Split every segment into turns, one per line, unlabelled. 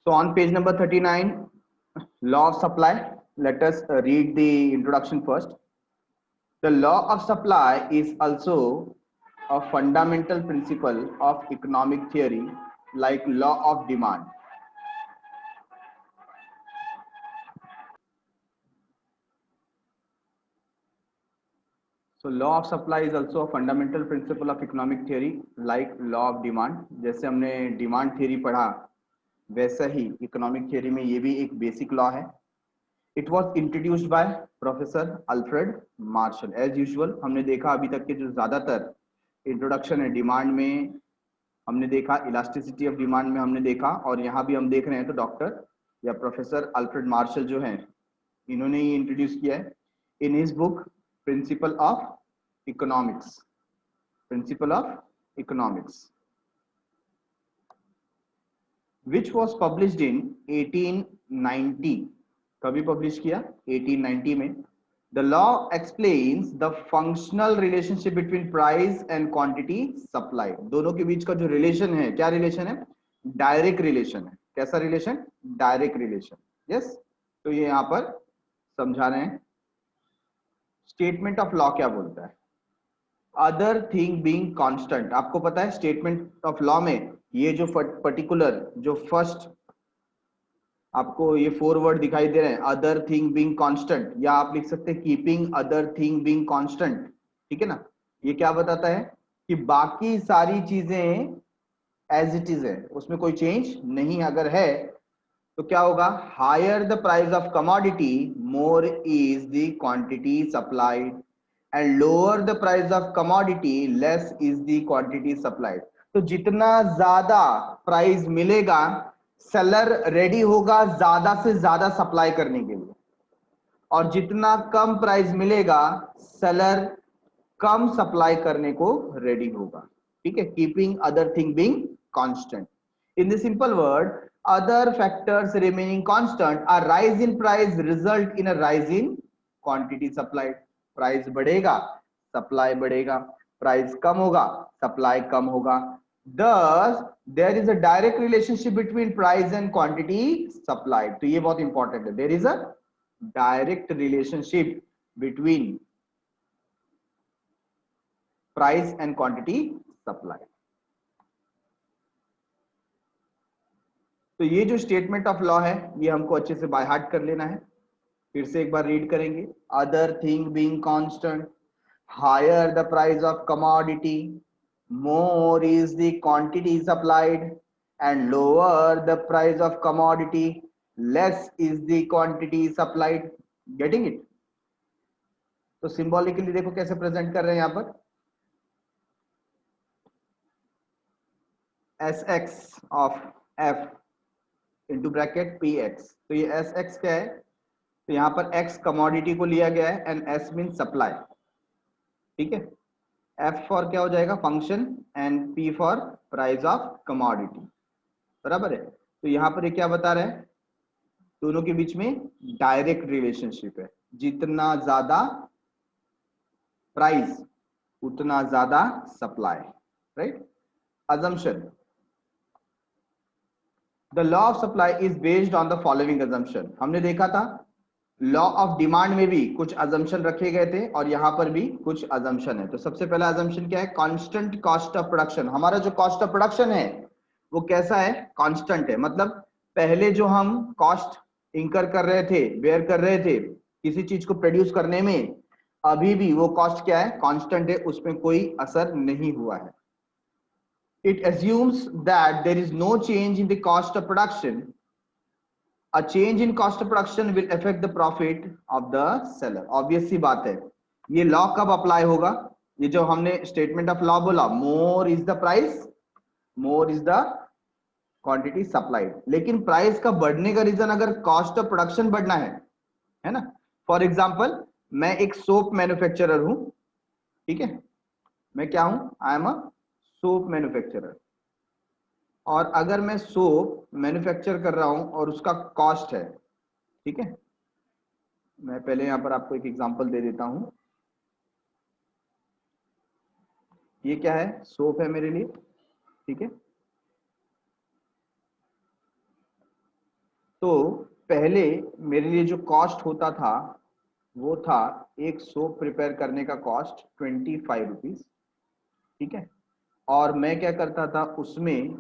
So on page number 39, law of supply. Let us read the introduction first. The law of supply is also a fundamental principle of economic theory, like law of demand. So law of supply is also a fundamental principle of economic theory, like law of demand. जैसे हमने demand theory पढ़ा, वैसा ही economic theory में ये भी एक basic law है. It was introduced by professor Alfred Marshall. As usual हमने देखा अभी तक के जो ज्यादातर इंट्रोडक्शन है डिमांड में, हमने देखा इलास्टिसिटी ऑफ डिमांड में हमने देखा, और यहाँ भी हम देख रहे हैं तो डॉक्टर या प्रोफेसर अल्फ्रेड मार्शल जो हैं, इन्होंने ही इंट्रोड्यूस किया है in his book principle of economics. Principle of economics which was published in 1890. कभी पब्लिश किया? 1890 में. The law explains the functional relationship between price and quantity supplied. दोनों के बीच का जो रिलेशन है, क्या रिलेशन है? डायरेक्ट रिलेशन है. कैसा रिलेशन? Direct relation. यस, तो ये यहां पर समझा रहे हैं. स्टेटमेंट ऑफ लॉ क्या बोलता है? Other thing being constant. आपको पता है स्टेटमेंट ऑफ लॉ में ये जो पर्टिकुलर जो फर्स्ट आपको ये 4 वर्ड दिखाई दे रहे हैं, अदर थिंग बीइंग कांस्टेंट, या आप लिख सकते हैं keeping other thing being constant. ठीक है ना? ये क्या बताता है कि बाकी सारी चीजें एज इट इज है, उसमें कोई चेंज नहीं. अगर है तो क्या होगा? Higher the price of commodity more is the quantity supplied, and lower the price of commodity less is the quantity supplied. तो जितना ज्यादा प्राइस मिलेगा, सेलर रेडी होगा ज्यादा से ज्यादा सप्लाई करने के लिए, और जितना कम प्राइस मिलेगा, सेलर कम सप्लाई करने को रेडी होगा. ठीक है? Keeping other thing being constant. In the simple word, other factors remaining constant, a rise in price result in a rise in quantity supplied. Price बढ़ेगा, सप्लाई बढ़ेगा. प्राइस कम होगा, supply कम होगा. Thus there is a direct relationship between price and quantity supplied. तो ये बहुत important है. There is a direct relationship between price and quantity supplied. तो ये जो स्टेटमेंट ऑफ लॉ है, ये हमको अच्छे से बाय हार्ट कर लेना है. फिर से एक बार रीड करेंगे. Other thing being constant, higher the price of commodity, more is the quantity supplied, and lower the price of commodity less is the quantity supplied. Getting it? तो सिंबॉलिकली देखो कैसे प्रेजेंट कर रहे हैं यहां पर. S X of F into bracket P X. तो ये एस एक्स क्या है? तो यहां पर एक्स कमोडिटी को लिया गया है, एंड एस मीन सप्लाई. ठीक है? एफ फॉर क्या हो जाएगा? Function, and P for price of commodity. बराबर है? तो यहां पर ये क्या बता रहे हैं? दोनों के बीच में डायरेक्ट रिलेशनशिप है. जितना ज्यादा प्राइस उतना ज्यादा supply. Right? assumption. The law of supply is based on the following assumption. हमने देखा था लॉ ऑफ डिमांड में भी कुछ अजम्पशन रखे गए थे, और यहां पर भी कुछ अजम्पशन है. तो सबसे पहला अजम्पशन क्या है? Constant cost of production. हमारा जो कॉस्ट ऑफ प्रोडक्शन है वो कैसा है? कांस्टेंट है. मतलब पहले जो हम कॉस्ट इंकर कर रहे थे, बेयर कर रहे थे किसी चीज को प्रोड्यूस करने में, अभी भी वो कॉस्ट क्या है? कांस्टेंट है, उसमें कोई असर नहीं हुआ है. It assumes that there is no change in the cost of production. A change in cost of production will affect the profit of the seller. Obvious सी बात है. ये लॉ कब अप्लाई होगा? ये जो हमने स्टेटमेंट ऑफ लॉ बोला, मोर is the price, more is the quantity supplied. लेकिन प्राइस का बढ़ने का रीजन अगर कॉस्ट ऑफ प्रोडक्शन बढ़ना है ना. फॉर एग्जाम्पल, मैं एक सोप मैन्युफैक्चरर हूं. ठीक है? मैं क्या हूं? I am a soap manufacturer. और अगर मैं सोप मैन्युफैक्चर कर रहा हूं और उसका कॉस्ट है, ठीक है, मैं पहले यहां पर आपको एक एग्जांपल दे देता हूं. ये क्या है? सोप है मेरे लिए. ठीक है? तो पहले मेरे लिए जो कॉस्ट होता था वो था एक सोप प्रिपेयर करने का कॉस्ट 25 रुपीज, ठीक है, और मैं क्या करता था उसमें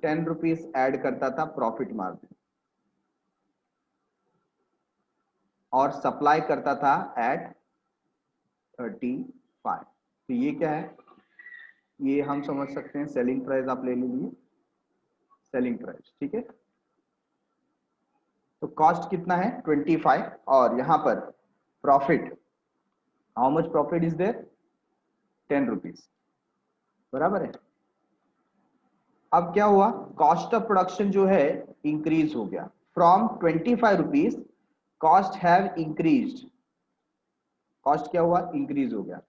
10 रुपीज ऐड करता था प्रॉफिट मार्जिन और सप्लाई करता था एट 35। तो ये क्या है, ये हम समझ सकते हैं सेलिंग प्राइस, आप ले लीजिए सेलिंग प्राइस, ठीक है। तो कॉस्ट कितना है 25 और यहां पर profit, how much profit is there 10 rupees, बराबर है। अब क्या हुआ, कॉस्ट ऑफ प्रोडक्शन जो है इंक्रीज हो गया from 25 rupees, cost have increased, cost क्या हुआ इंक्रीज हो गया,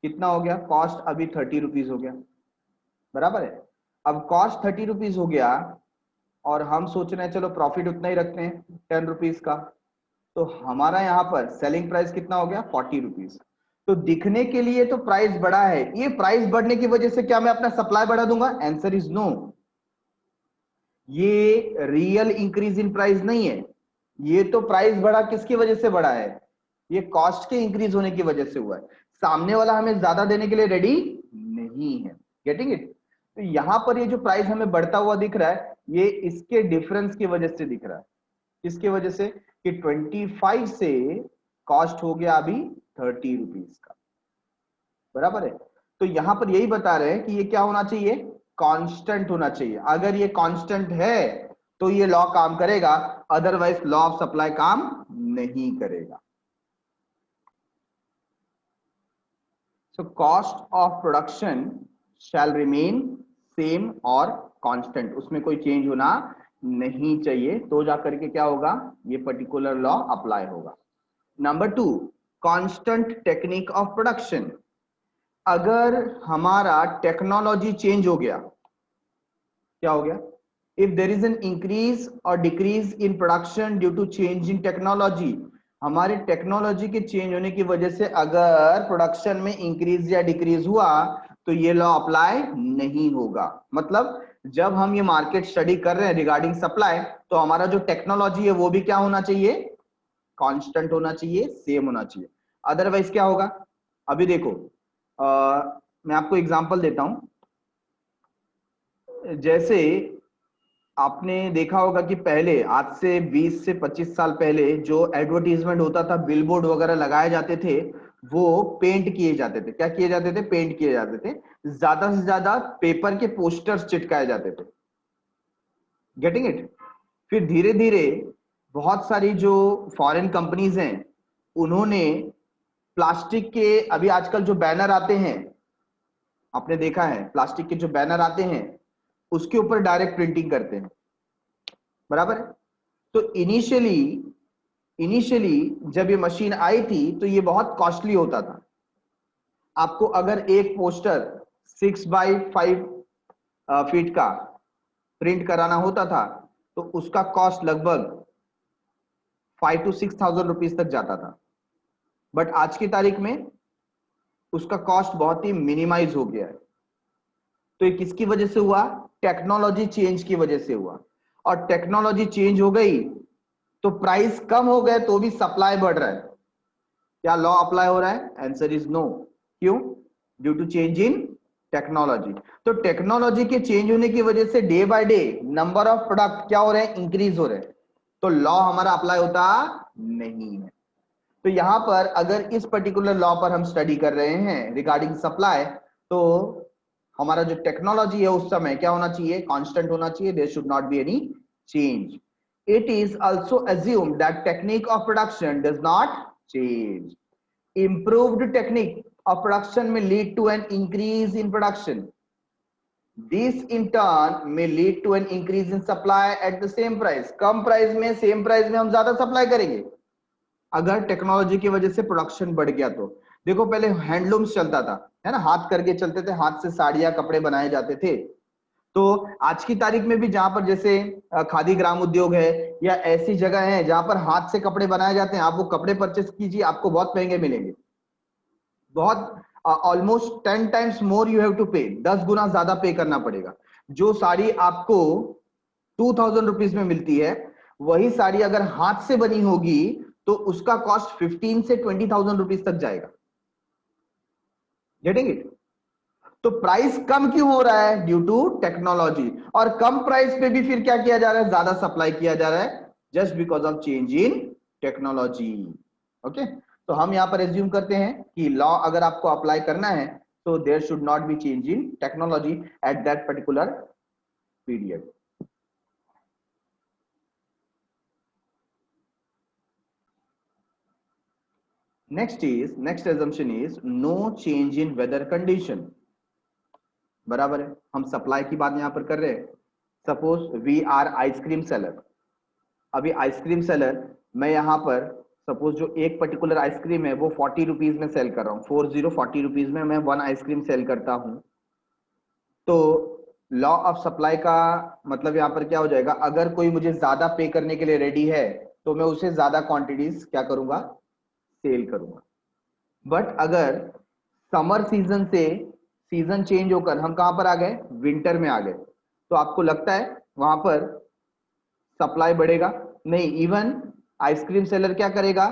कितना हो गया कॉस्ट अभी 30 रुपीज हो गया, बराबर है। अब कॉस्ट 30 रुपीज हो गया और हम सोच रहे हैं चलो प्रॉफिट उतना ही रखते हैं 10 रुपीज का, तो हमारा यहाँ पर सेलिंग प्राइस कितना हो गया 40 रुपीज। तो दिखने के लिए तो प्राइस बढ़ा है, ये प्राइस बढ़ने की वजह से क्या मैं अपना सप्लाई बढ़ा दूंगा, आंसर इज नो। ये रियल इंक्रीज इन प्राइस नहीं है, ये तो प्राइस बढ़ा किसकी वजह से बढ़ा है, ये कॉस्ट के इंक्रीज होने की वजह से हुआ है, सामने वाला हमें ज्यादा देने के लिए रेडी नहीं है, गेटिंग इट। तो यहां पर ये जो प्राइस हमें बढ़ता हुआ दिख रहा है ये इसके डिफरेंस की वजह से दिख रहा है, किसकी वजह से कि 25 से कॉस्ट हो गया अभी 30 रुपीज का, बराबर है। तो यहां पर यही बता रहे हैं कि ये क्या होना चाहिए, कांस्टेंट होना चाहिए, अगर ये कांस्टेंट है तो ये लॉ काम करेगा, अदरवाइज लॉ ऑफ सप्लाई काम नहीं करेगा। So cost of production shall remain same और कांस्टेंट, उसमें कोई चेंज होना नहीं चाहिए, तो जाकर के क्या होगा ये पर्टिकुलर लॉ अप्लाई होगा। Number 2, constant technique of production. अगर हमारा टेक्नोलॉजी चेंज हो गया, क्या हो गया, if there is an increase और decrease in production due to change in technology, हमारे टेक्नोलॉजी के चेंज होने की वजह से अगर प्रोडक्शन में इंक्रीज या डिक्रीज हुआ तो ये लॉ अप्लाई नहीं होगा। मतलब जब हम ये मार्केट स्टडी कर रहे हैं रिगार्डिंग सप्लाई, तो हमारा जो टेक्नोलॉजी है वो भी क्या होना चाहिए, कांस्टेंट होना चाहिए, सेम होना चाहिए, अदरवाइज क्या होगा। अभी देखो मैं आपको एग्जांपल देता हूं, जैसे आपने देखा होगा कि पहले आज से 20 से 25 साल पहले जो एडवर्टीजमेंट होता था, बिलबोर्ड वगैरह लगाए जाते थे, वो पेंट किए जाते थे, क्या किए जाते थे, पेंट किए जाते थे, ज्यादा से ज्यादा पेपर के पोस्टर्स चिटकाए जाते थे, गेटिंग इट। फिर धीरे धीरे बहुत सारी जो फॉरेन कंपनीज हैं उन्होंने प्लास्टिक के, अभी आजकल जो बैनर आते हैं आपने देखा है, प्लास्टिक के जो बैनर आते हैं उसके ऊपर डायरेक्ट प्रिंटिंग करते हैं, बराबर है। तो इनिशियली जब ये मशीन आई थी तो ये बहुत कॉस्टली होता था, आपको अगर एक पोस्टर 6x5 फीट का प्रिंट कराना होता था तो उसका कॉस्ट लगभग 5 to 6,000 रुपीज तक जाता था, बट आज की तारीख में उसका कॉस्ट बहुत ही मिनिमाइज हो गया है। तो ये किसकी वजह से हुआ, टेक्नोलॉजी चेंज की वजह से हुआ, और टेक्नोलॉजी चेंज हो गई तो प्राइस कम हो गए तो भी सप्लाई बढ़ रहा है, क्या लॉ अप्लाई हो रहा है, आंसर इज नो। क्यों, due to change in technology. तो टेक्नोलॉजी के चेंज होने की वजह से day by day number of product क्या हो रहे हैं, इंक्रीज हो रहे हैं, तो लॉ हमारा अप्लाई होता नहीं है। तो यहां पर अगर इस पर्टिकुलर लॉ पर हम स्टडी कर रहे हैं रिगार्डिंग सप्लाई, तो हमारा जो टेक्नोलॉजी है उस समय क्या होना चाहिए, कांस्टेंट होना चाहिए, there should not be any change. It is also assumed that technique of production does not change. Improved technique of production में lead to an increase in production, this in turn may lead to an increase in supply at the same price। Come price में same price में हम ज्यादा supply करेंगे अगर technology की वजह से प्रोडक्शन बढ़ गया। तो देखो पहले हैंडलूम्स चलता था, है ना, हाथ करके चलते थे, हाथ से साड़ियां कपड़े बनाए जाते थे। तो आज की तारीख में भी जहां पर जैसे खादी ग्राम उद्योग है या ऐसी जगह है जहां पर हाथ से कपड़े बनाए जाते हैं, आप वो कपड़े परचेस कीजिए, आपको बहुत महंगे मिलेंगे, बहुत almost 10 times more you have to pay, 10 गुना ज्यादा पे करना पड़ेगा। जो साड़ी आपको 2000 रुपीज में मिलती है वही साड़ी अगर हाथ से बनी होगी तो उसका कॉस्ट 15 से 20,000 रुपीज तक जाएगा। Getting it? तो प्राइस कम क्यों हो रहा है? Due to technology. और कम प्राइस पे भी फिर क्या किया जा रहा है? ज्यादा सप्लाई किया जा रहा है, just because of change in technology. Okay, तो हम यहां पर एज्यूम करते हैं कि लॉ अगर आपको अप्लाई करना है तो there should not be change in technology at that particular period. Next assumption is no change in weather condition. बराबर है, हम सप्लाई की बात यहां पर कर रहे हैं। Suppose we are ice cream seller. अभी आइसक्रीम सेलर, मैं यहां पर सपोज जो एक पर्टिकुलर आइसक्रीम है वो 40 रुपीज में सेल कर रहा हूँ, 40 रुपीज में मैं वन आइसक्रीम सेल करता हूं। तो लॉ ऑफ सप्लाई का मतलब यहां पर क्या हो जाएगा? अगर कोई मुझे ज्यादा पे करने के लिए रेडी है तो मैं उसे ज्यादा क्वांटिटीज क्या करूंगा? सेल करूंगा। बट अगर समर सीजन से सीजन चेंज होकर हम कहां पर आ गए? विंटर में आ गए, तो आपको लगता है वहां पर सप्लाई बढ़ेगा? नहीं, इवन आइसक्रीम सेलर क्या करेगा?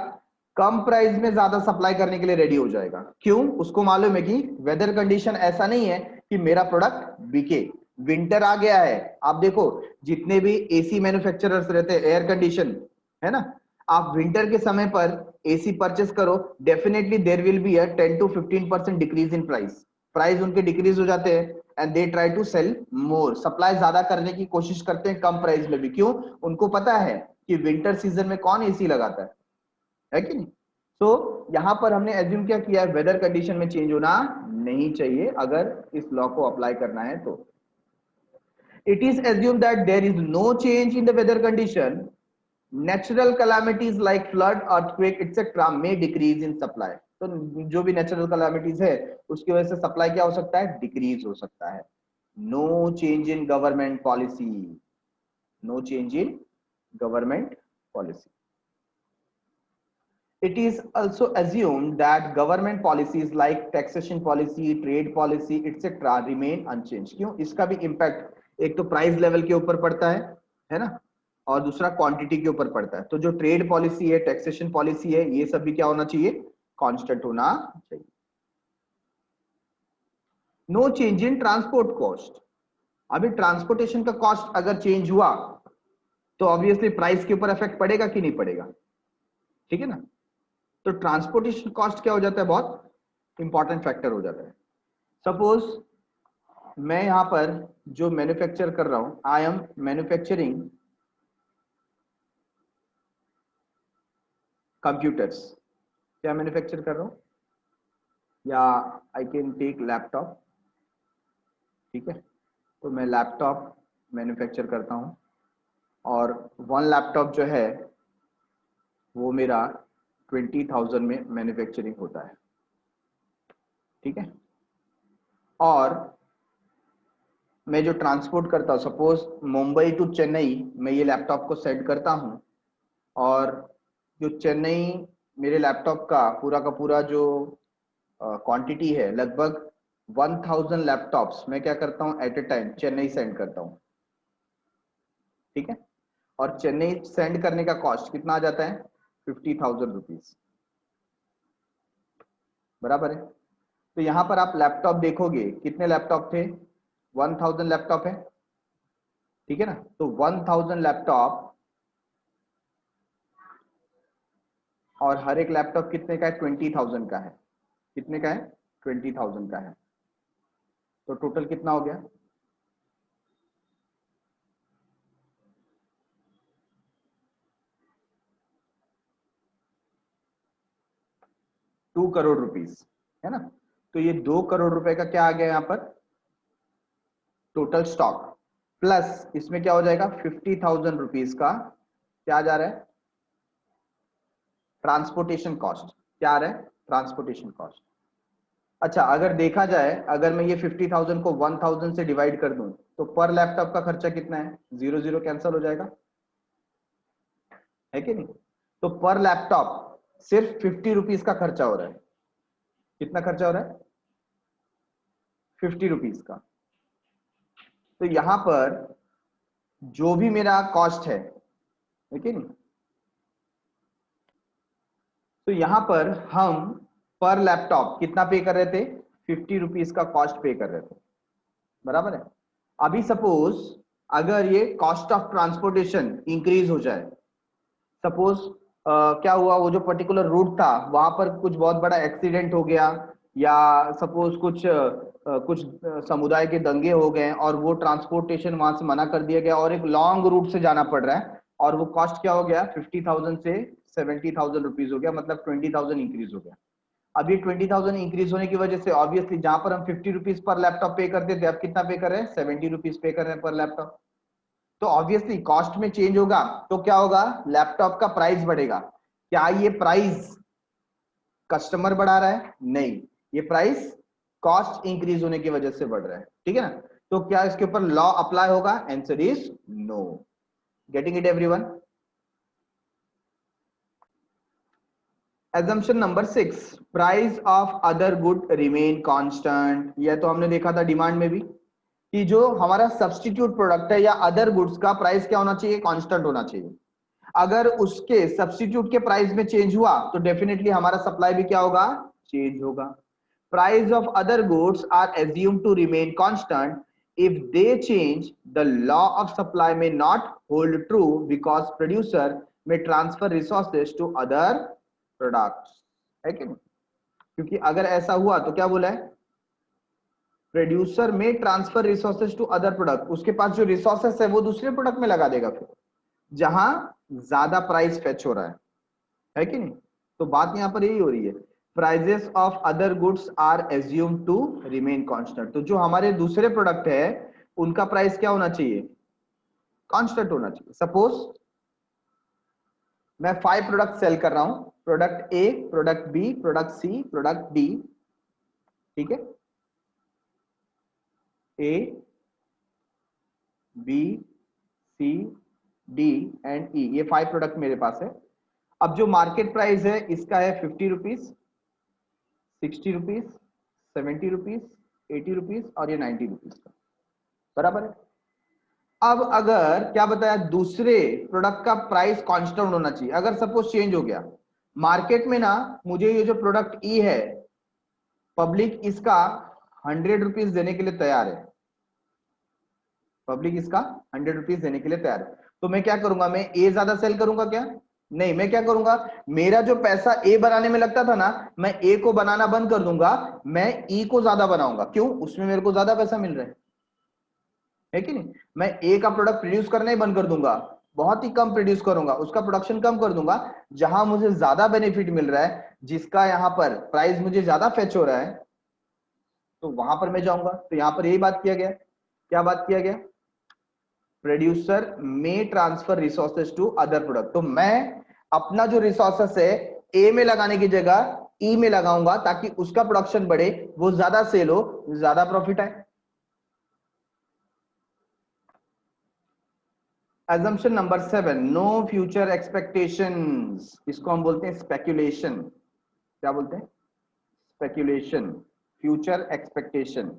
कम प्राइस में ज्यादा सप्लाई करने के लिए रेडी हो जाएगा। क्यों? उसको मालूम है कि वेदर कंडीशन ऐसा नहीं है कि मेरा प्रोडक्ट बिके। विंटर आ गया है, आप देखो जितने भी एसी मैन्युफैक्चरर्स रहते हैं, एयर कंडीशन, है ना, आप विंटर के समय पर एसी परचेस करो, definitely there will be a 10 to 15% decrease in price. Price उनके डिक्रीज हो जाते हैं and they try to sell more, supply ज्यादा करने की कोशिश करते हैं कम प्राइस में भी। क्यों? उनको पता है कि विंटर सीजन में कौन एसी लगाता है कि नहीं? तो यहां पर हमने एज्यूम क्या किया? वेदर कंडीशन में चेंज होना नहीं चाहिए अगर इस लॉ को अप्लाई करना है तो। It is assume that there is no change in the weather condition, natural calamities like flood, earthquake etcetera में डिक्रीज इन सप्लाई। तो जो भी नेचुरल कैलामिटीज है उसकी वजह से सप्लाई क्या हो सकता है? डिक्रीज हो सकता है। No change in government policy, no change in government policy. It is also assumed that government policies like taxation policy, trade policy, etc. remain unchanged. क्यों? इसका भी इम्पैक्ट एक तो प्राइस लेवल के ऊपर पड़ता है ना, और दूसरा क्वांटिटी के ऊपर पड़ता है। तो जो ट्रेड पॉलिसी है, टैक्सेशन पॉलिसी है, ये सब भी क्या होना चाहिए? कांस्टेंट होना चाहिए। No change in transport cost. अभी ट्रांसपोर्टेशन का कॉस्ट अगर चेंज हुआ तो ऑब्वियसली प्राइस के ऊपर इफेक्ट पड़ेगा कि नहीं पड़ेगा? ठीक है ना? तो ट्रांसपोर्टेशन कॉस्ट क्या हो जाता है? बहुत इंपॉर्टेंट फैक्टर हो जाता है। सपोज मैं यहां पर जो मैन्युफैक्चर कर रहा हूं, आई एम मैन्युफैक्चरिंग कंप्यूटर्स। क्या मैन्युफैक्चर कर रहा हूं? या आई कैन टेक लैपटॉप। ठीक है, तो मैं लैपटॉप मैन्युफैक्चर करता हूं और वन लैपटॉप जो है वो मेरा 20,000 में मैन्युफैक्चरिंग होता है। ठीक है, और मैं जो ट्रांसपोर्ट करता हूँ, सपोज मुंबई टू चेन्नई मैं ये लैपटॉप को सेंड करता हूँ, और जो चेन्नई मेरे लैपटॉप का पूरा जो क्वांटिटी है, लगभग 1,000 लैपटॉप्स मैं क्या करता हूँ at a time Chennai send करता हूँ। ठीक है, और चेन्नई सेंड करने का कॉस्ट कितना आ जाता है? 50,000 रुपीज। बराबर है? तो यहां पर आप लैपटॉप देखोगे, कितने लैपटॉप थे? 1,000 लैपटॉप है। ठीक है ना? तो 1,000 लैपटॉप, और हर एक लैपटॉप कितने का है? 20,000 का है। कितने का है? 20,000 का है। तो टोटल कितना हो गया? 2 करोड़ रुपीस, है ना? तो ये 2 करोड़ रुपए का क्या आ गया यहाँ पर? Total stock. प्लस इसमें क्या हो जाएगा? 50,000 रुपीज का क्या आ जा रहा है? Transportation cost. क्या आ रहा है? Transportation cost. अच्छा, अगर देखा जाए, अगर मैं ये 50,000 को 1,000 से डिवाइड कर दूं तो पर लैपटॉप का खर्चा कितना है? 0 0 कैंसिल हो जाएगा, है कि नहीं? तो पर लैपटॉप सिर्फ 50 रुपीज का खर्चा हो रहा है। कितना खर्चा हो रहा है? 50 रुपीज का। तो यहां पर जो भी मेरा कॉस्ट है है कि नहीं? तो यहां पर हम पर लैपटॉप कितना पे कर रहे थे, 50 रुपीज का कॉस्ट पे कर रहे थे, बराबर है। अभी सपोज अगर ये कॉस्ट ऑफ ट्रांसपोर्टेशन इंक्रीज हो जाए, सपोज क्या हुआ, वो जो पर्टिकुलर रूट था वहां पर कुछ बहुत बड़ा एक्सीडेंट हो गया, या सपोज कुछ समुदाय के दंगे हो गए और वो ट्रांसपोर्टेशन वहां से मना कर दिया गया और एक लॉन्ग रूट से जाना पड़ रहा है, और वो कॉस्ट क्या हो गया, 50,000 से 70,000 रुपीज हो गया, मतलब 20,000 इंक्रीज हो गया। अब ये 20,000 इंक्रीज होने की वजह से ऑब्वियसली जहां पर हम 50 रुपीज पर लैपटॉप पे करते थे, अब कितना पे कर रहे हैं, 70 रुपीज पे कर रहे हैं पर लैपटॉप। तो ऑब्वियसली कॉस्ट में चेंज होगा तो क्या होगा, लैपटॉप का प्राइस बढ़ेगा। क्या ये प्राइस कस्टमर बढ़ा रहा है, नहीं, ये प्राइस कॉस्ट इंक्रीज होने की वजह से बढ़ रहा है, ठीक है ना। तो क्या इसके ऊपर लॉ अप्लाई होगा, answer is no. Getting it everyone? assumption number 6, price of other good remain constant. यह तो हमने देखा था डिमांड में भी कि जो हमारा सब्स्टिट्यूट प्रोडक्ट है या अदर गुड्स का प्राइस क्या होना चाहिए, कांस्टेंट होना चाहिए। अगर उसके सब्स्टिट्यूट के प्राइस में चेंज हुआ तो डेफिनेटली हमारा सप्लाई भी क्या होगा, चेंज होगा। Price of other goods are assumed to remain constant. If they change, the law of supply may not hold true because producer may transfer resources to other products, है कि नहीं? क्योंकि अगर ऐसा हुआ तो क्या बोला है, प्रोड्यूसर में transfer resources to other product, उसके पास जो रिसोर्सेस है वो दूसरे प्रोडक्ट में लगा देगा फिर, जहां ज्यादा प्राइस फेच हो रहा है कि नहीं? तो बात यहां पर यही हो रही है, prices of other goods are assumed to remain constant. तो जो हमारे दूसरे प्रोडक्ट है उनका प्राइस क्या होना चाहिए, कांस्टेंट होना चाहिए। सपोज मैं 5 प्रोडक्ट सेल कर रहा हूं, product A, product B, product C, product D, ठीक है, A, B, C, D and E, ये 5 प्रोडक्ट मेरे पास है। अब जो मार्केट प्राइस है इसका है 50 रुपीज, 60 रुपीज, 70 रुपीज, 80 रुपीज और ये 90 रुपीज का, बराबर है। अब अगर क्या बताया, दूसरे प्रोडक्ट का प्राइस कांस्टेंट होना चाहिए। अगर सपोज चेंज हो गया मार्केट में ना, मुझे ये जो प्रोडक्ट ई है, पब्लिक इसका 100 रुपीज देने के लिए तैयार है, पब्लिक इसका 100 रुपीज देने के लिए तैयार है, तो मैं क्या करूंगा, मैं ए ज्यादा सेल करूंगा क्या, नहीं, मैं क्या करूंगा, मेरा जो पैसा ए बनाने में लगता था ना, मैं ए को बनाना बंद कर दूंगा, मैं ई को ज्यादा बनाऊंगा। क्यों, उसमें मेरे को ज्यादा पैसा मिल रहा है कि नहीं? मैं ए का प्रोडक्ट प्रोड्यूस करना ही बंद कर दूंगा, बहुत ही कम प्रोड्यूस करूंगा, उसका प्रोडक्शन कम कर दूंगा, जहां मुझे ज्यादा बेनिफिट मिल रहा है, जिसका यहां पर प्राइस मुझे ज्यादा फेच हो रहा है, तो वहां पर मैं जाऊंगा। तो यहां पर यही बात किया गया, क्या बात किया गया, प्रोड्यूसर में transfer resources to other product. तो मैं अपना जो रिसोर्सेस है ए में लगाने की जगह ई में लगाऊंगा, ताकि उसका प्रोडक्शन बढ़े, वो ज्यादा सेल हो, ज्यादा प्रॉफिट आए। assumption number 7, no future expectations. इसको हम बोलते हैं स्पेक्यूलेशन। क्या बोलते हैं, speculation, future expectation.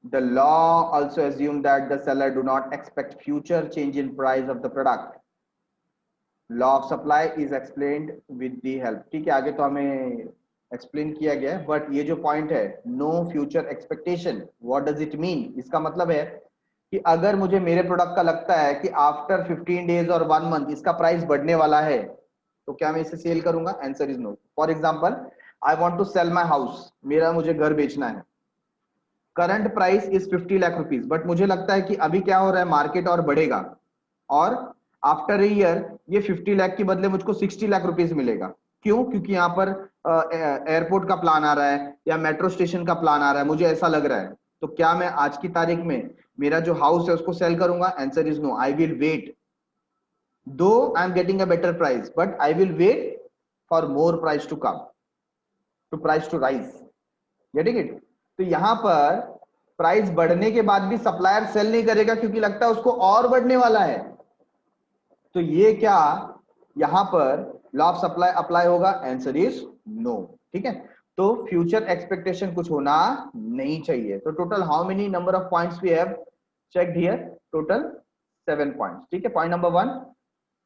The law also assumes that the seller do not expect future change in price of the product. Law of supply is explained with the help. ठीक है, आगे तो हमें एक्सप्लेन किया गया है, बट ये जो पॉइंट है, no future expectation, what does it mean? इसका मतलब है कि अगर मुझे मेरे प्रोडक्ट का लगता है कि आफ्टर 15 डेज और 1 मंथ इसका प्राइस बढ़ने वाला है, तो क्या मैं इसे सेल करूंगा? Answer is no. For example, I want to sell my house, मेरा मुझे घर बेचना है, current price is 50 lakh rupees, but मुझे लगता है कि अभी क्या हो रहा है, मार्केट और बढ़ेगा, और आफ्टर ए ईयर ये 50 लाख के बदले मुझको 60 लाख रुपीज मिलेगा। क्यों? क्योंकि यहाँ पर एयरपोर्ट का प्लान आ रहा है या मेट्रो स्टेशन का प्लान आ रहा है, मुझे ऐसा लग रहा है। तो क्या मैं आज की तारीख में मेरा जो हाउस है उसको सेल करूंगा? Answer is no, I will wait, though I am getting a better price, but I will wait for more price to come, to price to rise. Getting it? तो यहां पर प्राइस बढ़ने के बाद भी सप्लायर सेल नहीं करेगा, क्योंकि लगता है उसको और बढ़ने वाला है। तो ये क्या यहां पर लॉ ऑफ सप्लाई अप्लाई होगा? Answer is no. ठीक है, तो फ्यूचर एक्सपेक्टेशन कुछ होना नहीं चाहिए। तो total how many number of points we have checked here? Total 7 points. ठीक है, point number 1,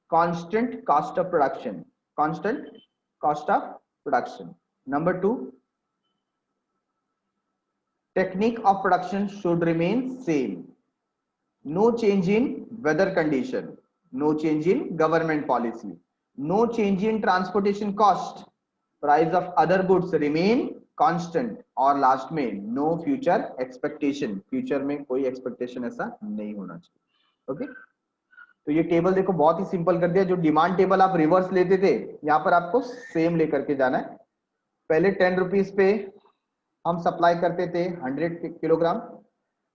constant cost of production. Constant cost of production. Number two, technique of production should remain same. No change in weather condition. No change in government policy. No change in transportation cost. Price of other goods remain constant. और last में no future expectation. Future में कोई expectation ऐसा नहीं होना चाहिए. Okay तो ये टेबल देखो बहुत ही सिंपल कर दिया. जो डिमांड टेबल आप रिवर्स लेते थे यहाँ पर आपको सेम लेकर के जाना है. पहले 10 रुपीज पे हम सप्लाई करते थे 100 kilogram.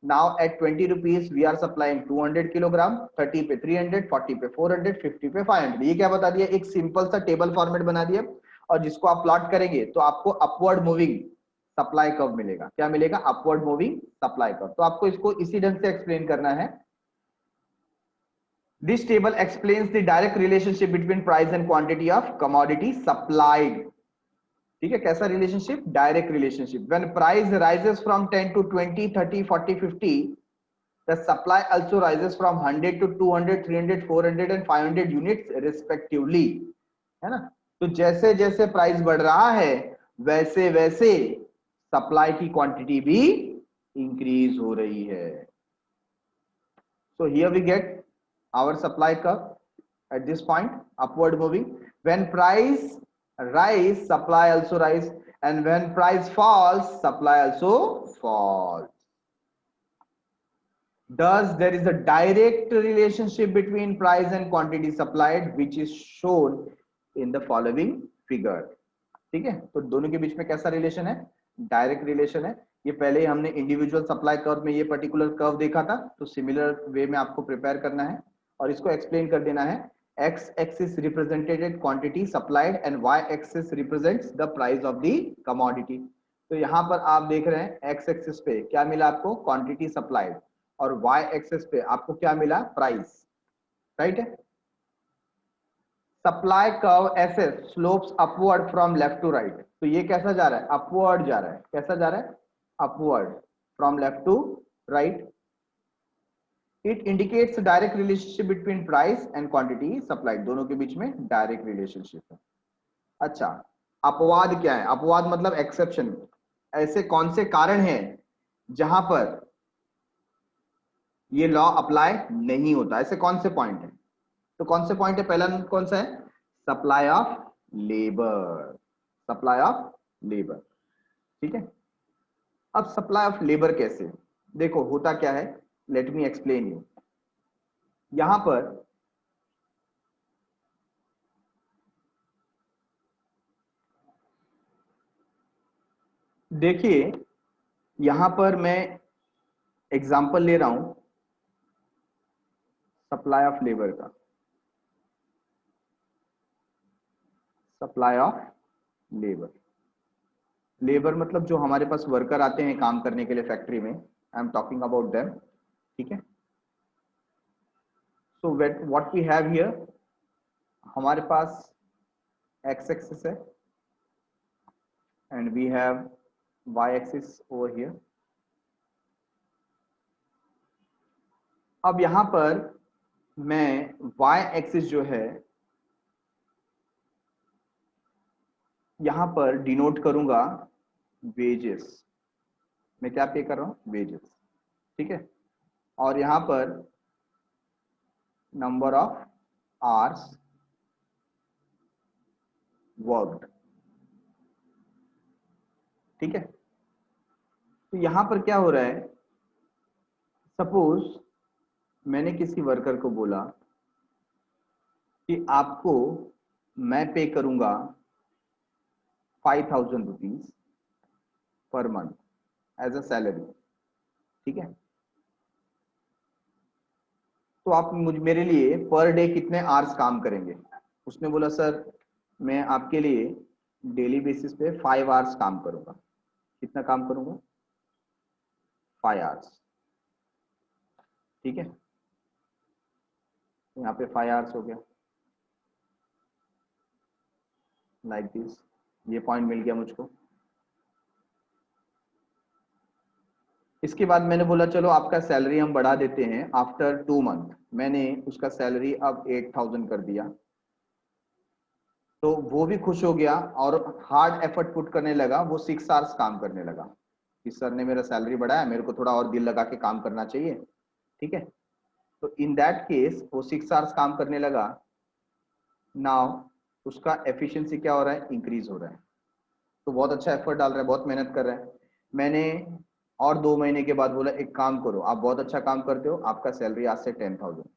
Now at 20 rupees we are supplying 200 kilogram. 30 पे 300, 40 पे 400, 50 पे 500. ये क्या बता दिया? एक सिंपल सा टेबल फॉर्मेट बना दिया और जिसको आप प्लॉट करेंगे तो आपको अपवर्ड मूविंग सप्लाई कर्व मिलेगा. क्या मिलेगा? Upward moving supply curve. तो आपको इसको इसी ढंग से एक्सप्लेन करना है. This table explains the direct relationship between price and quantity of commodity supplied. ठीक है, कैसा relationship? Direct relationship. When price rises from 10 to 20, 30, 40, 50, the supply also rises from 100 to 200, 300, 400 and 500 units respectively. है ना? तो जैसे जैसे प्राइस बढ़ रहा है वैसे वैसे सप्लाई की क्वांटिटी भी इंक्रीज हो रही है. So here we get our supply curve at this point, upward moving. When price rise, supply also rise, and when price falls, supply also falls. Thus there is a direct relationship between price and quantity supplied, which is shown in the following figure. ठीक है, तो दोनों के बीच में कैसा relation है? Direct relation है. ये पहले हमने इंडिविजुअल सप्लाई कर्व में ये पर्टिकुलर कर्व देखा था, तो सिमिलर वे में आपको प्रिपेयर करना है और इसको एक्सप्लेन कर देना है. X axis represented quantity supplied and Y axis represents the price of the commodity. तो यहाँ पर आप देख रहे हैं X axis पे क्या मिला आपको? Quantity supplied. और Y axis पे आपको क्या मिला? प्राइस. राइट है. सप्लाई कर्व ऐसे slopes upward from left to right. तो ये कैसा जा रहा है? अपवर्ड जा रहा है. कैसा जा रहा है? Upward from left to right. It indicates a direct relationship between price and quantity supplied. दोनों के बीच में डायरेक्ट रिलेशनशिप है. अच्छा, अपवाद क्या है? अपवाद मतलब एक्सेप्शन. ऐसे कौन से कारण हैं जहां पर ये लॉ अप्लाई नहीं होता? ऐसे कौन से पॉइंट है? तो कौन से पॉइंट है? पहला कौन सा है? Supply of labour. Supply of labour. ठीक है. अब सप्लाई ऑफ लेबर कैसे? देखो होता क्या है, लेट मी एक्सप्लेन यू. यहां पर देखिए, यहां पर मैं एग्जांपल ले रहा हूं सप्लाई ऑफ लेबर का. Supply of labour. लेबर मतलब जो हमारे पास वर्कर आते हैं काम करने के लिए फैक्ट्री में. I am talking about them. ठीक है. So what we have here, हमारे पास एक्स एक्सिस है and we have Y axis over here. अब यहां पर मैं वाई एक्सिस जो है यहां पर डिनोट करूंगा वेजेस. मैं क्या पे कर रहा हूं? वेजेस. ठीक है. और यहां पर नंबर ऑफ आवर्स वर्कड. ठीक है. तो यहां पर क्या हो रहा है? सपोज मैंने किसी वर्कर को बोला कि आपको मैं पे करूंगा 5,000 rupees per month as a salary. ठीक है. तो आप मेरे लिए पर डे कितने आवर्स काम करेंगे? उसने बोला सर मैं आपके लिए डेली बेसिस पे 5 आवर्स काम करूंगा. कितना काम करूंगा? 5 आवर्स. ठीक है. यहाँ पे 5 आवर्स हो गया लाइक दिस. ये पॉइंट मिल गया मुझको. इसके बाद मैंने बोला चलो आपका सैलरी हम बढ़ा देते हैं आफ्टर 2 मंथ। मैंने उसका सैलरी अब 8,000 कर दिया, तो वो भी खुश हो गया और हार्ड एफर्ट पुट करने लगा। वो 6 आवर्स काम करने लगा कि सर ने मेरा सैलरी बढ़ाया, मेरे को थोड़ा और दिल लगा के काम करना चाहिए, ठीक है। तो इन दैट केस वो 6 आवर्स काम करने लगा। नाउ उसका एफिशिएंसी क्या हो रहा है, इंक्रीज हो रहा है। तो बहुत अच्छा एफर्ट डाल रहा है, बहुत मेहनत कर रहा है। मैंने और 2 महीने के बाद बोला एक काम करो, आप बहुत अच्छा काम करते हो, आपका सैलरी आज से 10,000।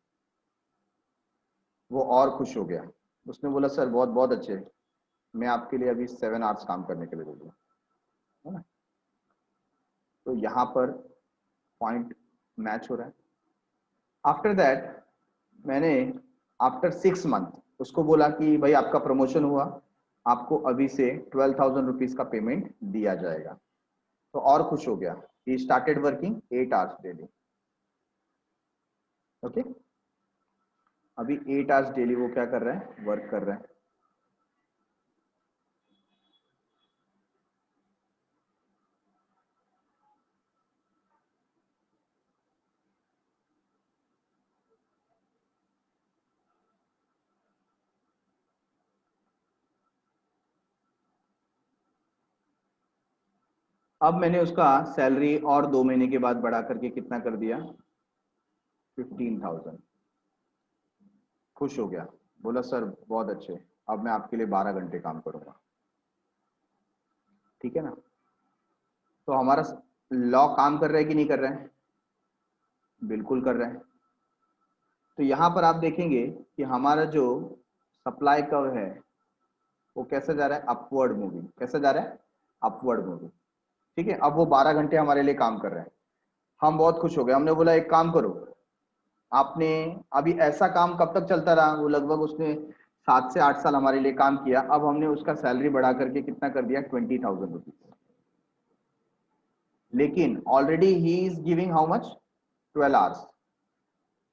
वो और खुश हो गया। उसने बोला सर बहुत बहुत अच्छे, मैं आपके लिए अभी 7 आवर्स काम करने के लिए बोलूँगा, है ना। तो यहाँ पर पॉइंट मैच हो रहा है। आफ्टर दैट मैंने आफ्टर 6 मंथ उसको बोला कि भाई आपका प्रमोशन हुआ, आपको अभी से 12,000 रुपीज का पेमेंट दिया जाएगा। तो और खुश हो गया। He started working 8 hours daily. Okay, अभी 8 आवर्स डेली वो क्या कर रहा है, वर्क कर रहा है। अब मैंने उसका सैलरी और 2 महीने के बाद बढ़ा करके कितना कर दिया, 15,000। खुश हो गया, बोला सर बहुत अच्छे, अब मैं आपके लिए 12 घंटे काम करूंगा, ठीक है ना। तो हमारा लॉ काम कर रहा है कि नहीं कर रहा है, बिल्कुल कर रहा है। तो यहां पर आप देखेंगे कि हमारा जो सप्लाई कर्व है वो कैसे जा रहा है, अपवर्ड मूविंग। कैसे जा रहा है, अपवर्ड मूविंग, ठीक है। अब वो 12 घंटे हमारे लिए काम कर रहे हैं। हम बहुत खुश हो गए, हमने बोला एक काम करो, आपने अभी ऐसा काम कब तक चलता रहा, वो लगभग उसने 7 से 8 साल हमारे लिए काम किया। अब हमने उसका सैलरी बढ़ा करके कितना कर दिया, 20,000 रुपीज। लेकिन already he is giving how much, 12 hours.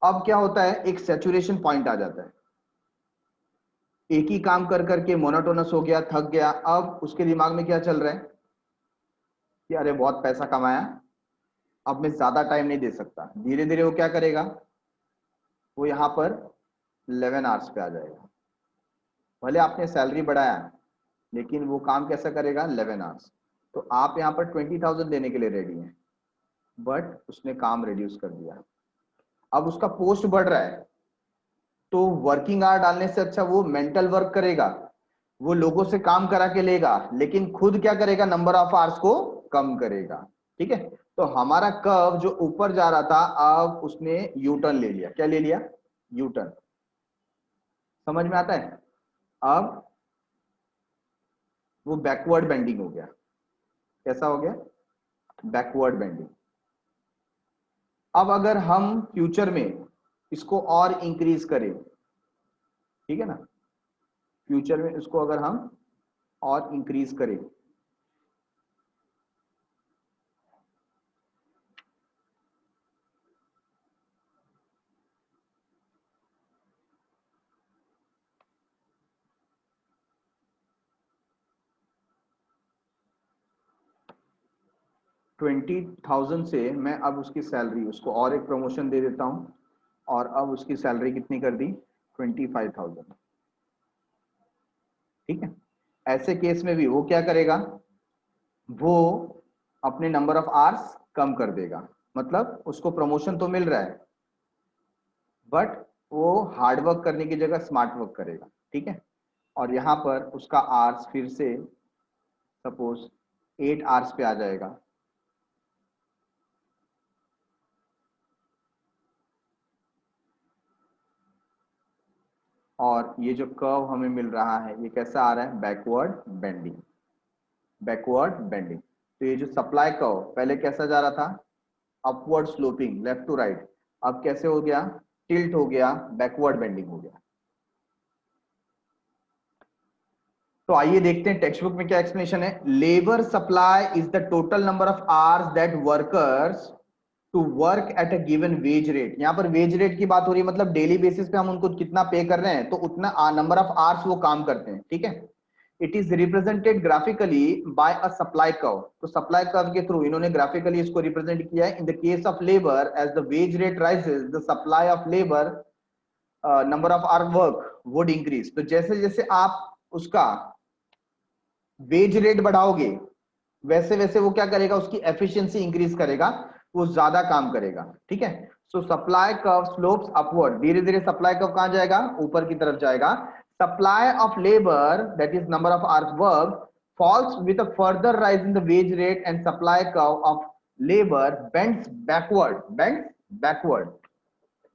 अब क्या होता है, एक सैचुरेशन पॉइंट आ जाता है। एक ही काम कर करके मोनोटोनस हो गया, थक गया। अब उसके दिमाग में क्या चल रहा है कि अरे बहुत पैसा कमाया, अब मैं ज्यादा टाइम नहीं दे सकता। धीरे धीरे वो क्या करेगा, वो यहाँ पर 11 आवर्स पे आ जाएगा। भले आपने सैलरी बढ़ाया, लेकिन वो काम कैसा करेगा, 11 आवर्स। तो आप यहाँ पर 20,000 देने के लिए रेडी हैं, बट उसने काम रिड्यूस कर दिया। अब उसका पोस्ट बढ़ रहा है, तो वर्किंग आवर डालने से अच्छा वो मेंटल वर्क करेगा, वो लोगों से काम करा के लेगा, लेकिन खुद क्या करेगा, नंबर ऑफ आवर्स को कम करेगा, ठीक है। तो हमारा कर्व जो ऊपर जा रहा था, अब उसने यू टर्न ले लिया। क्या ले लिया, यू टर्न। समझ में आता है। अब वो बैकवर्ड बेंडिंग हो गया। कैसा हो गया, बैकवर्ड बेंडिंग। अब अगर हम फ्यूचर में इसको और इंक्रीज करें, ठीक है ना, फ्यूचर में इसको अगर हम और इंक्रीज करें, 20,000 से मैं अब उसकी सैलरी, उसको और एक प्रमोशन दे देता हूं, और अब उसकी सैलरी कितनी कर दी, 25,000, ठीक है। ऐसे केस में भी वो क्या करेगा, वो अपने नंबर ऑफ आवर्स कम कर देगा। मतलब उसको प्रमोशन तो मिल रहा है, बट वो हार्ड वर्क करने की जगह स्मार्ट वर्क करेगा, ठीक है। और यहां पर उसका आवर्स फिर से सपोज 8 आवर्स पे आ जाएगा। और ये जो कर्व हमें मिल रहा है, ये कैसा आ रहा है, बैकवर्ड बेंडिंग, बैकवर्ड बेंडिंग। तो ये जो सप्लाई कर्व पहले कैसा जा रहा था, upward sloping, left to right, अब कैसे हो गया, टिल्ट हो गया, बैकवर्ड बेंडिंग हो गया। तो आइए देखते हैं टेक्स्ट बुक में क्या एक्सप्लेनेशन है। Labour supply is the total number of hours that workers to work at a given wage rate. यहाँ पर वेज रेट की बात हो रही है, मतलब डेली बेसिस पे हम उनको कितना पे कर रहे हैं, तो उतना नंबर ऑफ आवर्स वो काम करते हैं, ठीक है। It is represented graphically by a supply curve. तो सप्लाई कर्व के थ्रू इन्होंने ग्राफिकली इसको रिप्रेजेंट किया है। In the case of labour, as the wage rate rises, the supply of labour number of hour work would increase. तो जैसे जैसे आप उसका वेज रेट बढ़ाओगे वैसे वैसे वो क्या करेगा, उसकी एफिशिएंसी इंक्रीज करेगा, वो ज्यादा काम करेगा। ठीक है, सो सप्लाई कर्व स्लोप्स अपवर्ड, धीरे धीरे सप्लाई कर्व कहां जाएगा, ऊपर की तरफ जाएगा। Supply of labour that is number of hours work falls with a further rise in the wage rate, and supply curve of labor bends backward.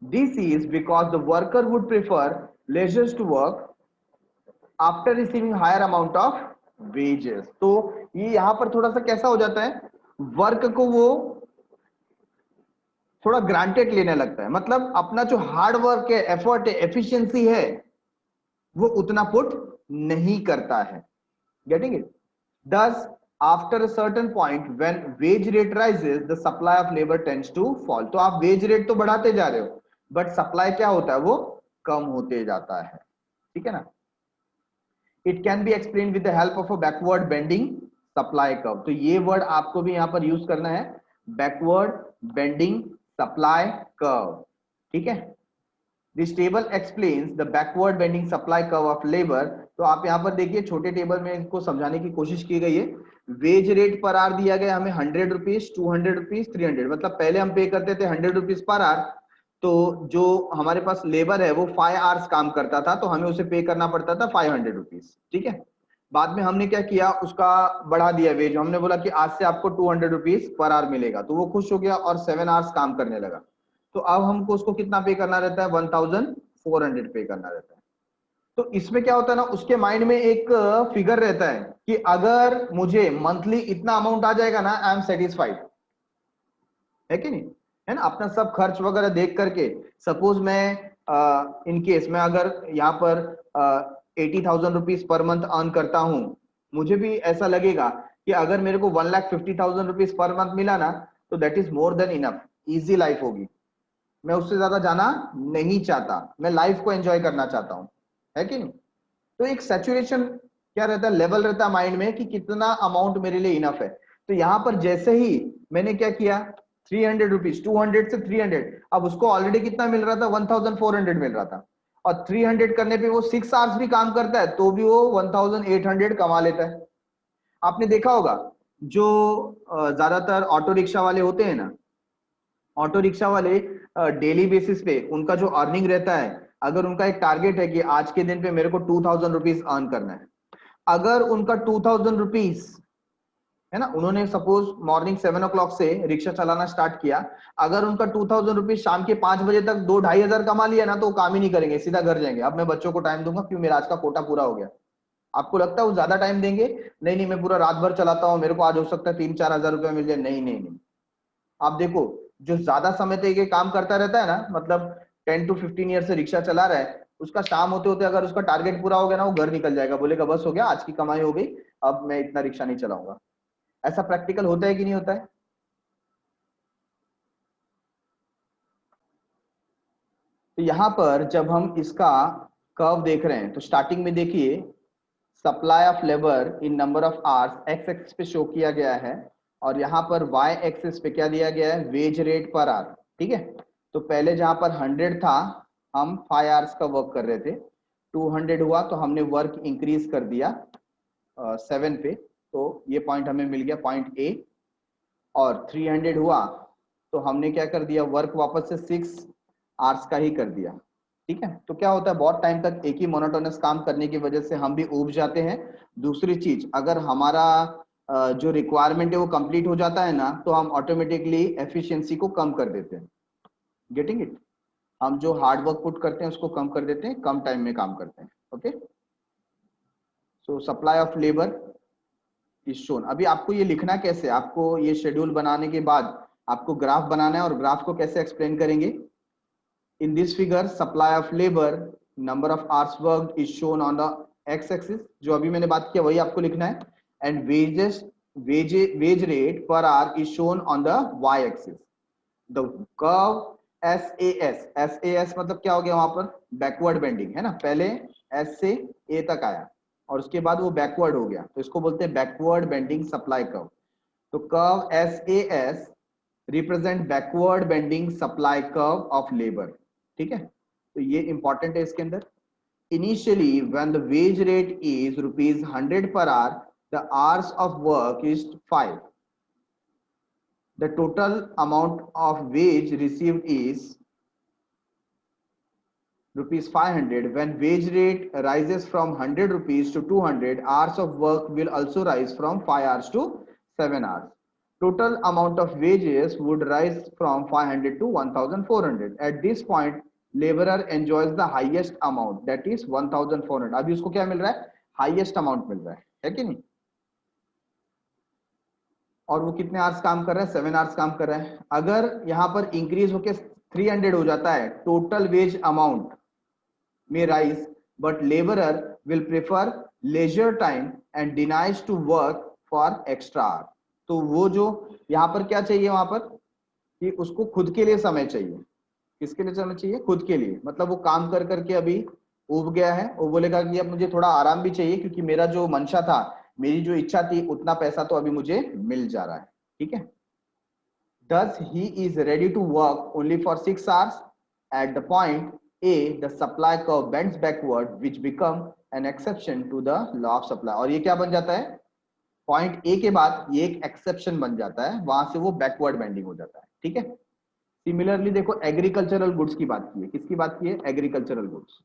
This is because the worker would prefer leisure to work after receiving higher amount of wages. तो ये यहां पर थोड़ा सा कैसा हो जाता है, वर्क को वो थोड़ा ग्रांटेड लेने लगता है, मतलब अपना जो हार्ड वर्क है, एफर्ट है, एफिशिएंसी है, वो उतना पुट नहीं करता है। Getting it? Thus after a certain point when wage rate rises the supply of labour tends to fall. तो आप वेज रेट तो बढ़ाते जा रहे हो बट सप्लाई क्या होता है, वो कम होते जाता है। ठीक है ना? It can be explain with the help of a backward bending supply curve. तो ये वर्ड आपको भी यहां पर यूज करना है, बैकवर्ड बेंडिंग सप्लाई कर्व। ठीक है, this table explains the backward bending supply curve of labour. तो आप यहां पर देखिए छोटे टेबल में इसको समझाने की कोशिश की गई है। वेज रेट पर आवर दिया गया हमें 100 रुपीज, 200 रुपीज, 300, मतलब पहले हम पे करते थे 100 रुपीज पर आवर। तो जो हमारे पास लेबर है वो 5 आवर्स काम करता था, तो हमें उसे पे करना पड़ता था 500 रुपीज। ठीक है, बाद में हमने क्या किया, उसका बढ़ा दिया वेज, हमने बोला कि आज से आपको 200 रुपीज पर आवर मिलेगा। तो वो खुश हो गया और 7 आवर्स काम करने लगा। तो अब हमको उसको कितना पे करना रहता है, 1400 पे करना रहता है। तो इसमें क्या होता है ना, उसके माइंड में एक फिगर रहता है कि अगर मुझे मंथली इतना अमाउंट आ जाएगा ना, आई एम सेटिस्फाइड, है कि नहीं? है ना? अपना सब खर्च वगैरह देख करके, सपोज मैं इन केस मैं अगर यहाँ पर 80,000 रुपीज पर मंथ अर्न करता हूं, मुझे भी ऐसा लगेगा कि अगर मेरे को 1,50,000 रुपीज पर मंथ मिला ना, तो that is more than enough, easy life होगी। मैं उससे ज्यादा जाना नहीं चाहता, मैं लाइफ को एंजॉय करना चाहता हूं, है कि नहीं? तो एक सैचुरेशन क्या रहता है, लेवल रहता है माइंड में कि कितना अमाउंट मेरे लिए इनफ है। तो यहां पर जैसे ही मैंने क्या किया, 300 रुपीज, 200 से 300, अब उसको ऑलरेडी कितना मिल रहा था, 1400 मिल रहा था, और 300 करने पे वो 6 आवर्स भी काम करता है तो भी वो 1800 कमा लेता है। आपने देखा होगा जो ज्यादातर ऑटो रिक्शा वाले होते हैं ना, ऑटो रिक्शा वाले डेली बेसिस पे उनका जो अर्निंग रहता है, अगर उनका एक टारगेट है कि आज के दिन पे मेरे को 2000 रुपीज अर्न करना है, अगर उनका 2000 रुपीज है ना, उन्होंने सपोज मॉर्निंग 7 o'clock से रिक्शा चलाना स्टार्ट किया, अगर उनका 2000 रुपीज शाम के 5 बजे तक 2-2,500 कमा लिया ना, तो वो काम ही नहीं करेंगे, सीधा घर जाएंगे, अब मैं बच्चों को टाइम दूंगा, क्यों, मेरा आज का कोटा पूरा हो गया। आपको लगता है वो ज्यादा टाइम देंगे? नहीं नहीं, मैं पूरा रात भर चलाता हूँ, मेरे को आज हो सकता है 3-4 हजार रुपया मिल जाए। नहीं नहीं नहीं, आप देखो जो ज्यादा समय तक ये काम करता रहता है ना, मतलब 10 to 15 ईयर से रिक्शा चला रहा है, उसका शाम होते होते अगर उसका टारगेट पूरा हो गया ना, वो घर निकल जाएगा, बोलेगा बस हो गया, आज की कमाई हो गई, अब मैं इतना रिक्शा नहीं चलाऊंगा। ऐसा प्रैक्टिकल होता है कि नहीं होता है? तो यहां पर जब हम इसका कर्व देख रहे हैं तो स्टार्टिंग में देखिए, supply of labour in number of hours x axis पे शो किया गया है, और यहाँ पर वाई एक्सिस पे क्या दिया गया है, वेज रेट पर आवर। ठीक है, तो पहले जहां पर 100 था, हम 5 आवर्स का वर्क कर रहे थे, 200 हुआ तो हमने वर्क इंक्रीज कर दिया 7 पे, तो ये पॉइंट हमें मिल गया, पॉइंट ए। और 300 हुआ तो हमने क्या कर दिया, वर्क वापस से 6 आवर्स का ही कर दिया। ठीक है, तो क्या होता है, बहुत टाइम तक एक ही मोनोटोनस काम करने की वजह से हम भी ऊब जाते हैं। दूसरी चीज, अगर हमारा जो रिक्वायरमेंट है वो कंप्लीट हो जाता है ना, तो हम ऑटोमेटिकली एफिशिएंसी को कम कर देते हैं। Getting it? हम जो हार्ड वर्क पुट करते हैं उसको कम कर देते हैं, कम टाइम में काम करते हैं। Okay, so supply of labour is shown. अभी आपको ये लिखना कैसे, आपको ये शेड्यूल बनाने के बाद आपको ग्राफ बनाना है, और ग्राफ को कैसे एक्सप्लेन करेंगे, in this figure supply of labor number of hours worked is shown on the x axis, जो अभी मैंने बात किया वही आपको लिखना है, and wage rate per hour is shown on the y axis. the curve SAS मतलब क्या हो गया, वहां पर बैकवर्ड बेंडिंग है ना, पहले S से A तक आया, और उसके बाद वो बैकवर्ड हो गया, तो इसको बोलते हैं बैकवर्ड बेंडिंग सप्लाई कर्व। तो curve SAS represent backward bending supply curve of labour, ठीक है। तो ये इंपॉर्टेंट है इसके अंदर। Initially, when the wage rate is rupees 100 per hour, the hours of work is 5. The total amount of wage received is rupees 500. When wage rate rises from 100 rupees to 200, hours of work will also rise from 5 hours to 7 hours. Total amount of wages would rise from 500 to 1400. At this point, laborer enjoys the highest amount, that is 1400. अभी उसको क्या मिल रहा है? Highest amount मिल रहा है कि नहीं? और वो कितने आवर्स काम कर रहा है? 7 आवर्स काम कर रहा है। अगर यहां पर इंक्रीज होके 300 हो जाता है, total wage amount may rise, but laborer will prefer leisure time and denies to work for extra hour. तो वो जो यहाँ पर क्या चाहिए, वहां पर कि उसको खुद के लिए समय चाहिए। किसके लिए समय चाहिए? खुद के लिए। मतलब वो काम कर करके अभी उब गया है, वो बोलेगा कि अब मुझे थोड़ा आराम भी चाहिए, क्योंकि मेरा जो मंशा था, मेरी जो इच्छा थी, उतना पैसा तो अभी मुझे मिल जा रहा है, ठीक है। Thus he is ready to work only for 6 hours. At the point A, the supply curve bends backward, which become an exception to the law of supply. और ये क्या बन जाता है? पॉइंट ए के बाद ये एक एक्सेप्शन बन जाता है, वहां से वो बैकवर्ड बेंडिंग हो जाता है, ठीक है। सिमिलरली देखो एग्रीकल्चरल गुड्स की बात की है। किसकी बात की है? Agricultural goods.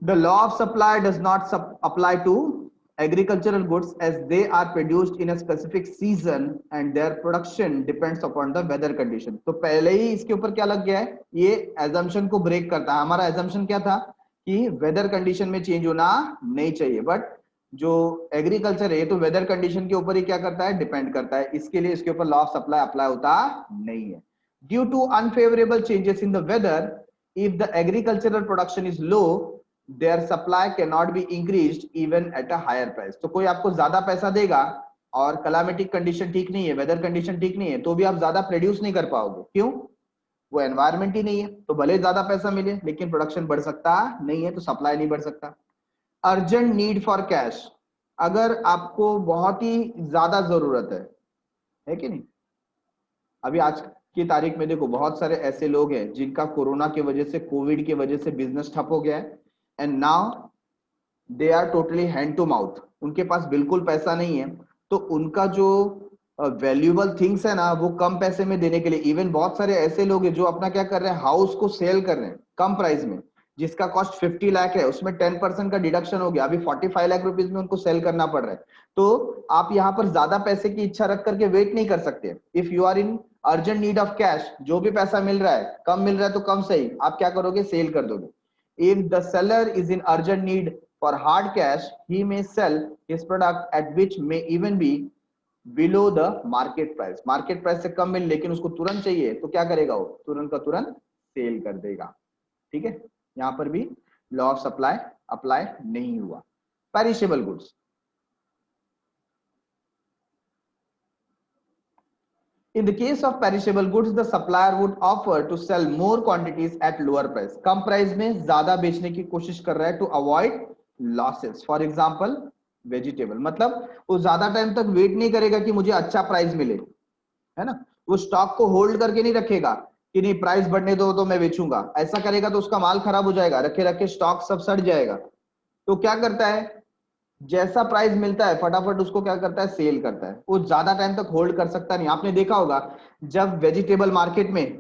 The law of supply does not apply to agricultural goods as they are produced in a specific season and their production depends upon the weather condition. तो पहले ही इसके ऊपर क्या लग गया है? ये assumption को ब्रेक करता है। हमारा assumption क्या था कि वेदर कंडीशन में चेंज होना नहीं चाहिए, बट जो एग्रीकल्चर है तो वेदर कंडीशन के ऊपर ही क्या करता है? डिपेंड करता है। इसके लिए इसके ऊपर लॉ ऑफ सप्लाई अप्लाई होता नहीं है। Due to unfavourable changes in the weather, if the agricultural production is low, their supply cannot be increased even at a higher price. तो कोई आपको ज्यादा पैसा देगा और क्लाइमेटिक कंडीशन ठीक नहीं है, वेदर कंडीशन ठीक नहीं है, तो भी आप ज्यादा प्रोड्यूस नहीं कर पाओगे। क्यों? वो एनवायरमेंट ही नहीं है। तो भले ज्यादा पैसा मिले लेकिन प्रोडक्शन बढ़ सकता नहीं है, तो सप्लाई नहीं बढ़ सकता। अर्जेंट नीड फॉर कैश, अगर आपको बहुत ही ज्यादा जरूरत है कि नहीं? अभी आज की तारीख में देखो बहुत सारे ऐसे लोग हैं जिनका कोरोना की वजह से, कोविड की वजह से बिजनेस ठप हो गया है, and now they are totally hand to mouth. उनके पास बिल्कुल पैसा नहीं है, तो उनका जो वैल्यूएबल थिंग्स है ना, वो कम पैसे में देने के लिए, इवन बहुत सारे ऐसे लोग हैं जो अपना क्या कर रहे हैं, हाउस को सेल कर रहे हैं कम प्राइस में, जिसका कॉस्ट 50 लाख है, उसमें 10% का डिडक्शन हो गया, अभी 45 लाख रुपीज में उनको सेल करना पड़ रहा है। तो आप यहाँ पर ज्यादा पैसे की इच्छा रख करके वेट नहीं कर सकते। If you are in urgent need of cash, जो भी पैसा मिल रहा है, कम मिल रहा है तो कम सही, आप क्या करोगे? सेल कर दोगे। If the seller is in urgent need for hard cash, he may sell his product at which may even be below the market price. Market price से कम मिल लेकिन उसको तुरंत चाहिए, तो क्या करेगा? वो तुरंत का तुरंत सेल कर देगा, ठीक है। यहाँ पर भी लॉ ऑफ सप्लाई अप्लाई नहीं हुआ। Perishable goods, in the case of perishable goods, the supplier would offer to sell more quantities at lower price. Come price में ज्यादा बेचने की कोशिश कर रहा है, to avoid losses. For example, vegetable, मतलब वो ज्यादा टाइम तक वेट नहीं करेगा कि मुझे अच्छा प्राइस मिले, है ना। वो स्टॉक को होल्ड करके नहीं रखेगा कि नहीं प्राइस बढ़ने दो तो मैं बेचूंगा। ऐसा करेगा तो उसका माल खराब हो जाएगा, रखे रखे स्टॉक सब सड़ जाएगा। तो क्या करता है? जैसा प्राइस मिलता है फटाफट उसको क्या करता है? सेल करता है। वो ज्यादा टाइम तक होल्ड कर सकता नहीं। आपने देखा होगा जब वेजिटेबल मार्केट में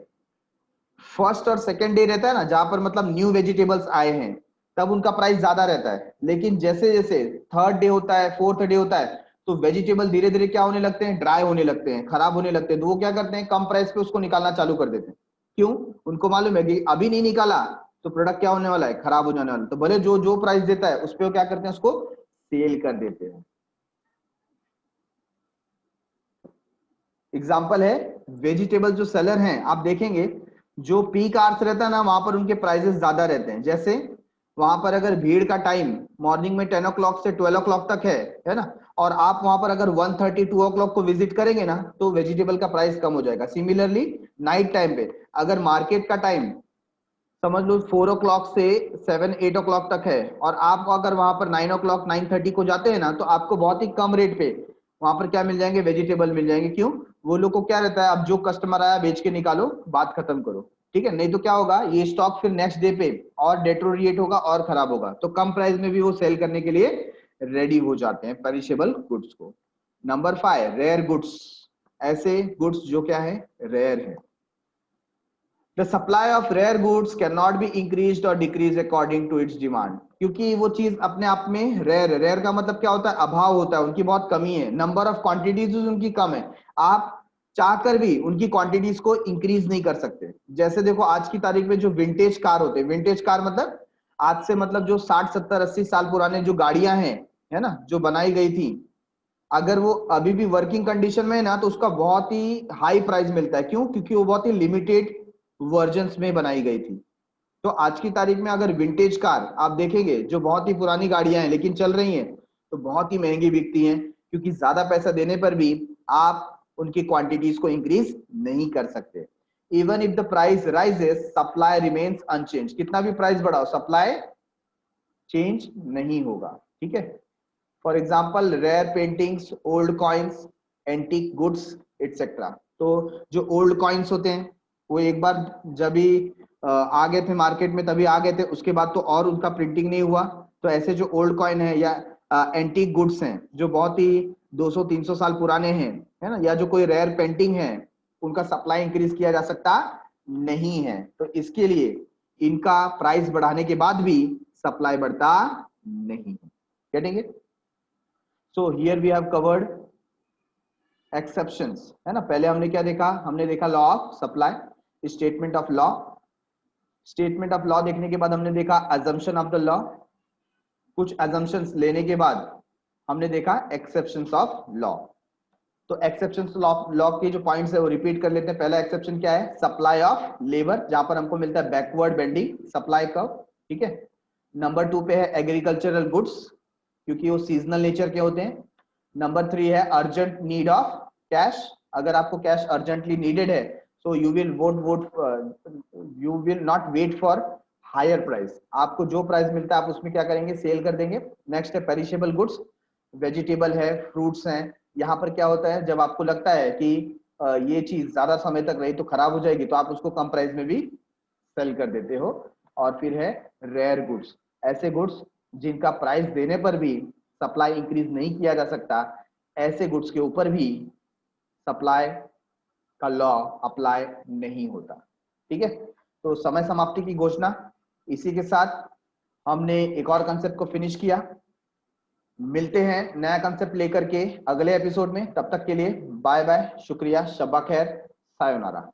फर्स्ट और सेकंड डे रहता है ना, जहां पर मतलब न्यू वेजिटेबल्स आए हैं, तब उनका प्राइस ज्यादा रहता है। लेकिन जैसे जैसे थर्ड डे होता है, फोर्थ डे होता है, तो वेजिटेबल धीरे धीरे क्या होने लगते हैं? ड्राई होने लगते हैं, खराब होने लगते हैं। तो वो क्या करते हैं? कम प्राइस पे उसको निकालना चालू कर देते हैं। क्यों? उनको मालूम है कि अभी नहीं निकाला तो प्रोडक्ट क्या होने वाला है? खराब हो जाने वाला है। तो भले जो जो प्राइस देता है उस पर क्या करते हैं? उसको सेल कर देते हैं। एग्जाम्पल है वेजिटेबल जो सेलर हैं, आप देखेंगे जो पीक आवर्स रहता है ना, वहां पर उनके प्राइसेस ज्यादा रहते हैं। जैसे वहां पर अगर भीड़ का टाइम मॉर्निंग में 10 o'clock से 12 o'clock तक है ना, और आप वहां पर अगर 1:30 2 o'clock को विजिट करेंगे ना, तो वेजिटेबल का प्राइस कम हो जाएगा। सिमिलरली नाइट टाइम पे अगर मार्केट का टाइम समझ लो 4 o'clock से 7-8 o'clock तक है, और आप अगर वहां पर 9 o'clock 9:30 को जाते हैं ना, तो आपको बहुत ही कम रेट पे वहां पर क्या मिल जाएंगे, वेजिटेबल मिल जाएंगे। क्यों? वो लोग को क्या रहता है, अब जो कस्टमर आया बेच के निकालो, बात खत्म करो, ठीक है। नहीं तो क्या होगा, ये स्टॉक फिर नेक्स्ट डे पे और डेटोरिएट होगा और खराब होगा, तो कम प्राइस में भी वो सेल करने के लिए रेडी हो जाते हैं पेरिशेबल गुड्स को। नंबर 5, रेयर गुड्स, ऐसे गुड्स जो क्या है, रेयर है। The supply of rare goods cannot be increased or decreased according to its demand, क्योंकि वो चीज अपने आप में रेयर है। रेयर का मतलब क्या होता है, अभाव होता है, उनकी बहुत कमी है, नंबर ऑफ क्वांटिटीज उनकी कम है, आप चाहकर भी उनकी क्वांटिटीज को इंक्रीज नहीं कर सकते। जैसे देखो आज की तारीख में जो विंटेज कार होते हैं, विंटेज कार मतलब आज से मतलब जो 60-70-80 साल पुराने जो गाड़ियां हैं, है ना, जो बनाई गई थी, अगर वो अभी भी वर्किंग कंडीशन में है ना, तो उसका बहुत ही हाई प्राइस मिलता है। क्यों? क्योंकि वो बहुत ही लिमिटेड वर्जन्स में बनाई गई थी। तो आज की तारीख में अगर विंटेज कार आप देखेंगे, जो बहुत ही पुरानी गाड़ियां हैं लेकिन चल रही हैं, तो बहुत ही महंगी बिकती हैं, क्योंकि ज्यादा पैसा देने पर भी आप उनकी क्वांटिटीज को इंक्रीज नहीं कर सकते। Even if the price rises, supply remains unchange, कितना भी प्राइस बढ़ाओ सप्लाई चेंज नहीं होगा, ठीक है। For example rare paintings, old coins, antique goods etcetera. तो जो ओल्ड कॉइन्स होते हैं वो एक बार जब भी आ गए थे मार्केट में तभी आ गए थे, उसके बाद तो और उनका प्रिंटिंग नहीं हुआ। तो ऐसे जो ओल्ड कॉइन है या एंटीक गुड्स हैं जो बहुत ही 200-300 साल पुराने हैं, है ना, या जो कोई रेयर पेंटिंग है, उनका सप्लाई इंक्रीज किया जा सकता नहीं है। तो इसके लिए इनका प्राइस बढ़ाने के बाद भी सप्लाई बढ़ता नहीं है। Getting it? So here we have covered exceptions, है ना। पहले हमने क्या देखा, हमने देखा law of supply, statement of law. Statement of law देखने के बाद हमने देखा अजम्पशन ऑफ द लॉ। कुछ अजम्पशंस लेने के बाद हमने देखा एक्सेप्शंस ऑफ लॉ। तो एक्सेप्शंस ऑफ लॉ के जो पॉइंट्स है वो रिपीट कर लेते हैं। पहला एक्सेप्शन क्या है, सप्लाई ऑफ लेबर, जहां पर हमको मिलता है बैकवर्ड बेंडिंग सप्लाई कर्व, ठीक है। नंबर 2 पे है एग्रीकल्चरल गुड्स, क्योंकि वो सीजनल नेचर के होते हैं। नंबर 3 है अर्जेंट नीड ऑफ कैश, अगर आपको कैश अर्जेंटली नीडेड है, so you will not wait for higher price, आपको जो प्राइस मिलता है आप उसमें क्या करेंगे, सेल कर देंगे। नेक्स्ट है पेरिशेबल गुड्स, वेजिटेबल है, फ्रूट्स हैं। यहाँ पर क्या होता है, जब आपको लगता है कि ये चीज ज्यादा समय तक रही तो खराब हो जाएगी, तो आप उसको कम प्राइस में भी सेल कर देते हो। और फिर है रेयर गुड्स, ऐसे गुड्स जिनका प्राइस देने पर भी सप्लाई इंक्रीज नहीं किया जा सकता, ऐसे गुड्स के ऊपर भी सप्लाई का लॉ अप्लाई नहीं होता, ठीक है। तो समय समाप्ति की घोषणा, इसी के साथ हमने एक और कंसेप्ट को फिनिश किया। मिलते हैं नया कंसेप्ट लेकर के अगले एपिसोड में, तब तक के लिए बाय बाय, शुक्रिया, शब्बा खैर, सायोनारा।